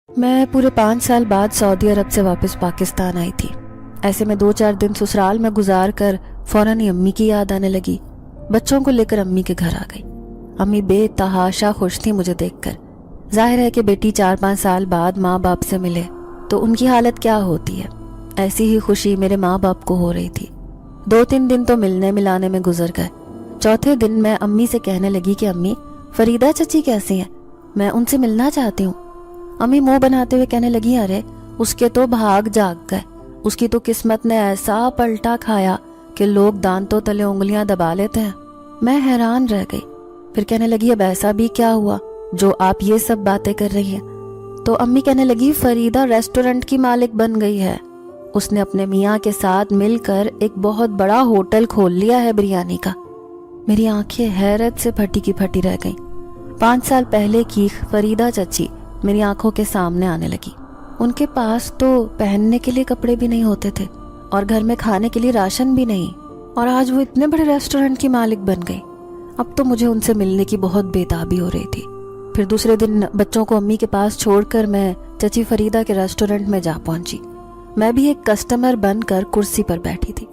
میں پورے 5 سال بعد سعودی عرب سے واپس پاکستان آئی تھی۔ ایسے میں 2-4 دن سسرال میں گزار کر فوراً ہی امی کی یاد آنے لگی۔ بچوں کو لے کر امی کے گھر آ گئی۔ امی بے تحاشا خوش تھی مجھے دیکھ کر۔ ظاہر ہے کہ بیٹی 4-5 سال بعد ماں باپ سے ملے تو ان کی حالت کیا ہوتی ہے، ایسی ہی خوشی میرے ماں باپ کو ہو رہی تھی۔ 2-3 دن تو ملنے ملانے میں گزر گئے۔ چوتھے دن میں امی سے کہنے لگی کہ امی، فریدہ چچی کیسی ہیں؟ میں ان سے ملنا چاہتی ہوں۔ امی منہ بناتے ہوئے کہنے لگی، ارے اس کے تو بھاگ جاگ گئے، اس کی تو قسمت نے ایسا پلٹا کھایا کہ لوگ دانتوں تلے انگلیاں دبا لیتے ہیں۔ میں حیران رہ گئی۔ پھر کہنے لگی، اب ایسا بھی کیا ہوا جو آپ یہ سب باتیں کر رہی ہیں؟ تو امی کہنے لگی، فریدہ ریسٹورنٹ کی مالک بن گئی ہے۔ اس نے اپنے میاں کے ساتھ مل کر ایک بہت بڑا ہوٹل کھول لیا ہے بریانی کا۔ میری آنکھیں حیرت سے پھٹی کی پھٹی رہ گئیں۔ 5 سال پہلے کی فریدہ چچی میری آنکھوں کے سامنے آنے لگی۔ ان کے پاس تو پہننے کے لیے کپڑے بھی نہیں ہوتے تھے اور گھر میں کھانے کے لیے راشن بھی نہیں، اور آج وہ اتنے بڑے ریسٹورنٹ کی مالک بن گئی۔ اب تو مجھے ان سے ملنے کی بہت بے تابی ہو رہی تھی۔ پھر دوسرے دن بچوں کو امی کے پاس چھوڑ کر میں چچی فریدہ کے ریسٹورنٹ میں جا پہنچی۔ میں بھی ایک کسٹمر بن کر کرسی پر بیٹھی تھی۔